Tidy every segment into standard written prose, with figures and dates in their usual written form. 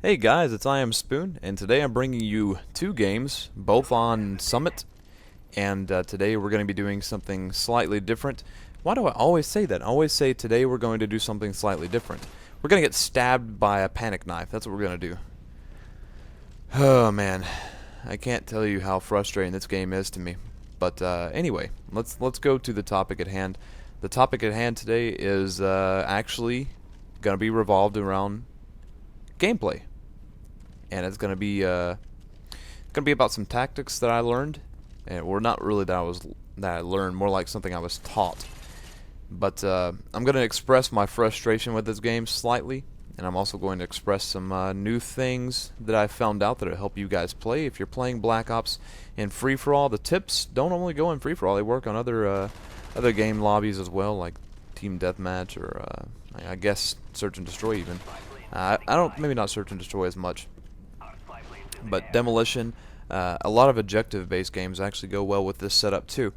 Hey guys, it's I Am Spoon, and today I'm bringing you two games, both on Summit, and today we're going to be doing something slightly different. Why do I always say that? I always say today we're going to do something slightly different. We're going to get stabbed by a panic knife. That's what we're going to do. Oh man, I can't tell you how frustrating this game is to me. But anyway, let's go to the topic at hand. The topic at hand today is actually going to be revolved around gameplay. And it's gonna be about some tactics that I learned, or not really that I learned, more like something I was taught. But I'm gonna express my frustration with this game slightly, and I'm also going to express some new things that I found out that'll help you guys play. If you're playing Black Ops in free for all, the tips don't only go in free for all; they work on other game lobbies as well, like Team Deathmatch or I guess Search and Destroy even. I don't maybe not Search and Destroy as much. But Demolition, a lot of objective-based games actually go well with this setup too.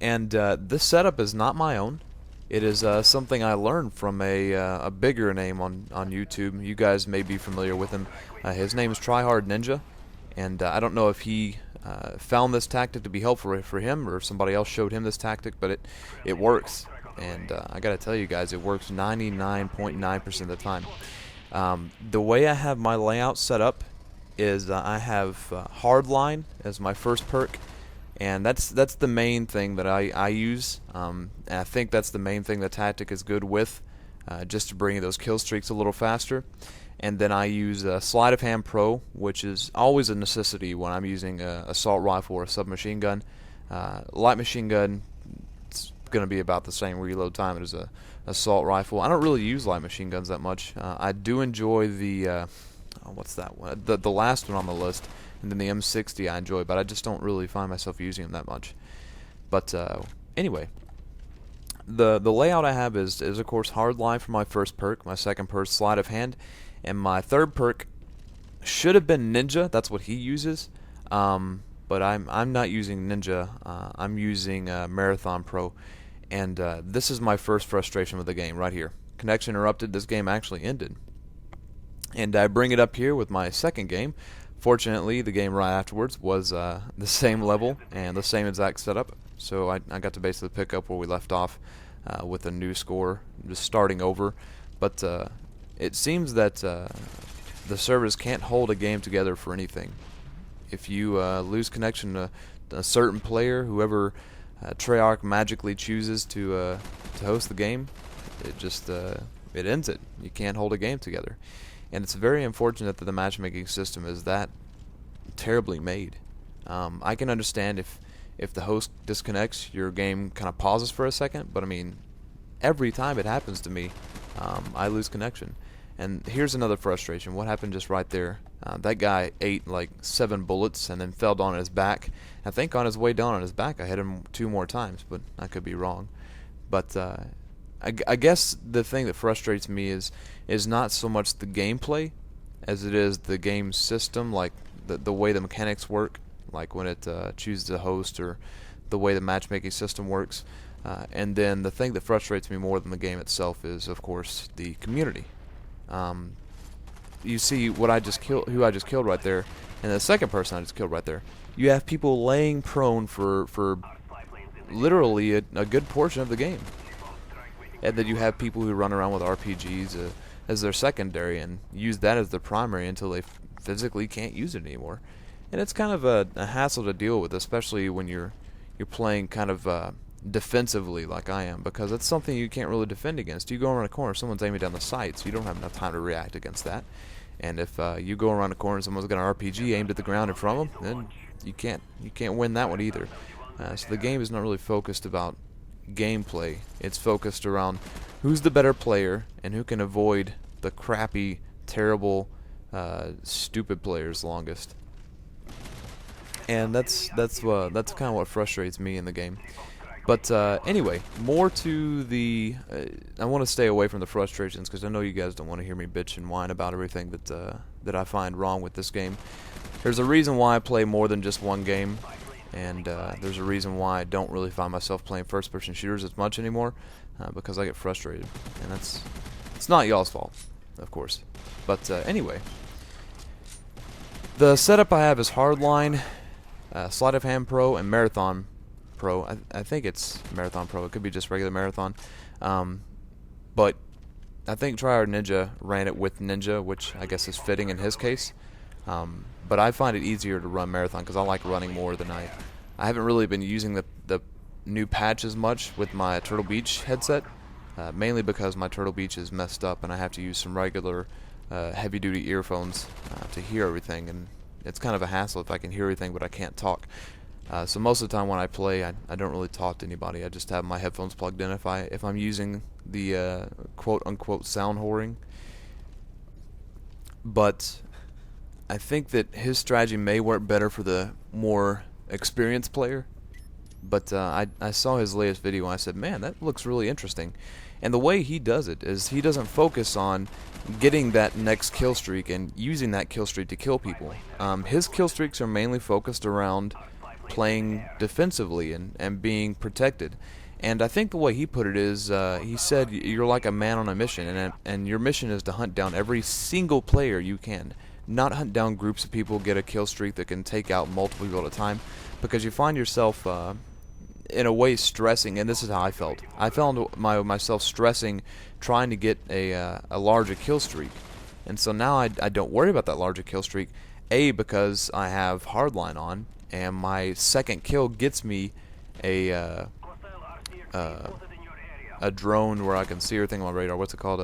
And this setup is not my own. It is something I learned from a bigger name on YouTube. You guys may be familiar with him. His name is TryHardNinja, and I don't know if he found this tactic to be helpful for him or if somebody else showed him this tactic, but it works. And I gotta tell you guys, it works 99.9% of the time. The way I have my layout set up is I have hardline as my first perk, and that's the main thing that I use. And I think that's the main thing the tactic is good with, just to bring those kill streaks a little faster. And then I use Sleight of Hand Pro, which is always a necessity when I'm using a assault rifle or a submachine gun. Light machine gun, it's going to be about the same reload time as a assault rifle. I don't really use light machine guns that much. I do enjoy the what's that one? The last one on the list, and then the M60 I enjoy, but I just don't really find myself using them that much. But anyway, the layout I have is of course hardline for my first perk, my second perk sleight of hand, and my third perk should have been ninja. That's what he uses, but I'm not using ninja. I'm using Marathon Pro, and this is my first frustration with the game right here. Connection interrupted. This game actually ended. And I bring it up here with my second game. Fortunately, the game right afterwards was the same level and the same exact setup, so I got to basically pick up where we left off with a new score, just starting over. But it seems that the servers can't hold a game together for anything. If you lose connection to a certain player, whoever Treyarch magically chooses to host the game, it just it ends it. You can't hold a game together. And it's very unfortunate that the matchmaking system is that terribly made. I can understand if the host disconnects, your game kind of pauses for a second, but I mean, every time it happens to me, I lose connection. And here's another frustration. What happened just right there? That guy ate like 7 bullets and then fell down on his back. I think on his way down on his back, I hit him 2 more times, but I could be wrong. But I guess the thing that frustrates me is not so much the gameplay as it is the game system, like the way the mechanics work, like when it chooses a host, or the way the matchmaking system works. And then the thing that frustrates me more than the game itself is, of course, the community. You see what I just killed, who I just killed right there, and the second person I just killed right there. You have people laying prone for literally a good portion of the game. And then you have people who run around with RPGs as their secondary and use that as their primary until they physically can't use it anymore. And it's kind of a hassle to deal with, especially when you're playing kind of defensively like I am, because it's something you can't really defend against. You go around a corner, someone's aiming down the sights, you don't have enough time to react against that. And if you go around a corner and someone's got an RPG aimed at the ground in front of them, then you can't win that one either. So the game is not really focused about gameplay. It's focused around who's the better player and who can avoid the crappy, terrible, stupid players longest. And that's kind of what frustrates me in the game. But anyway, more to the I want to stay away from the frustrations, because I know you guys don't want to hear me bitch and whine about everything that I find wrong with this game. There's a reason why I play more than just one game. And there's a reason why I don't really find myself playing first-person shooters as much anymore, because I get frustrated, and it's not y'all's fault, of course. But anyway, The setup I have is Hardline, Sleight of Hand Pro, and Marathon Pro. I think it's Marathon Pro. It could be just regular Marathon. But I think TryHardNinja ran it with Ninja, which I guess is fitting in his case. But I find it easier to run Marathon because I like running more than I haven't really been using the new patch as much with my Turtle Beach headset, mainly because my Turtle Beach is messed up and I have to use some regular heavy-duty earphones to hear everything, and it's kind of a hassle if I can hear everything but I can't talk. So most of the time when I play, I don't really talk to anybody. I just have my headphones plugged in if I'm using the quote-unquote sound whoring. But I think that his strategy may work better for the more experienced player. But I saw his latest video and I said, man, that looks really interesting. And the way he does it is he doesn't focus on getting that next kill streak and using that kill streak to kill people. His kill streaks are mainly focused around playing defensively and being protected. And I think the way he put it is, he said you're like a man on a mission, and your mission is to hunt down every single player you can. Not hunt down groups of people, get a kill streak that can take out multiple people at a time, because you find yourself in a way stressing, and this is how I felt. I found myself stressing trying to get a larger kill streak. And so now I don't worry about that larger kill streak, because I have Hardline on, and my second kill gets me a drone where I can see everything on my radar. What's it called?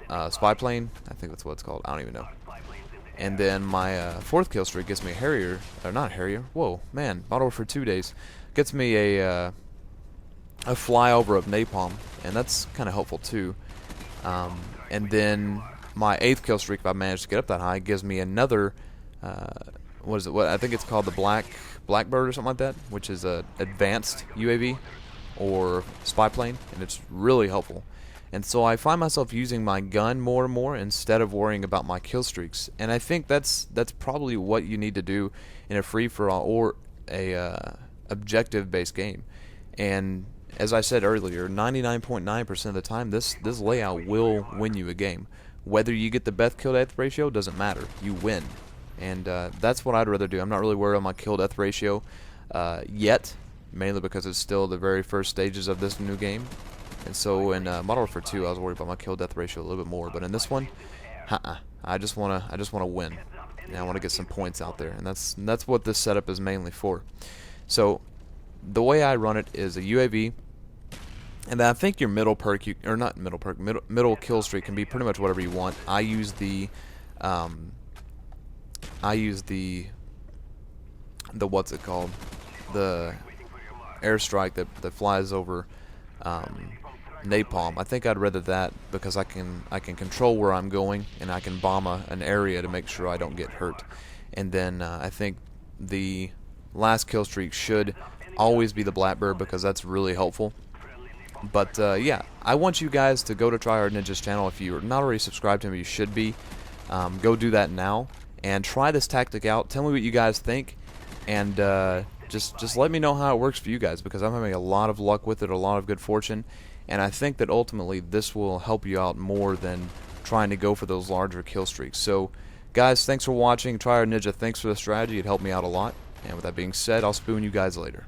A spy plane? I think that's what it's called. I don't even know. And then my fourth kill streak gets me a Harrier, or not Harrier. Whoa, man, bottled for 2 days. Gets me a flyover of napalm, and that's kind of helpful too. And then my 8th kill streak, if I manage to get up that high, gives me another. What is it? What I think it's called the Blackbird or something like that, which is a advanced UAV or spy plane, and it's really helpful. And so I find myself using my gun more and more instead of worrying about my kill streaks. And I think that's probably what you need to do in a free-for-all or a objective-based game. And as I said earlier, 99.9% of the time, this layout will win you a game. Whether you get the best kill-death ratio doesn't matter. You win. And that's what I'd rather do. I'm not really worried on my kill-death ratio yet, mainly because it's still the very first stages of this new game. And so in Modern Warfare 2, I was worried about my kill-death ratio a little bit more. But in this one, I just wanna win. And I want to get some points out there, and that's what this setup is mainly for. So the way I run it is a UAV, and then I think your middle perk, middle kill streak can be pretty much whatever you want. I use the what's it called? The airstrike that flies over napalm. I think I'd rather that because I can control where I'm going, and I can bomb an area to make sure I don't get hurt. And then I think the last kill streak should always be the Blackbird because that's really helpful. But yeah, I want you guys to go to TryHardNinja's channel. If you're not already subscribed to him, you should be. Go do that now and try this tactic out. Tell me what you guys think, and just let me know how it works for you guys, because I'm having a lot of luck with it, a lot of good fortune, and I think that ultimately this will help you out more than trying to go for those larger kill streaks. So guys, thanks for watching. TryHardNinja, thanks for the strategy. It helped me out a lot. And with that being said, I'll spoon you guys later.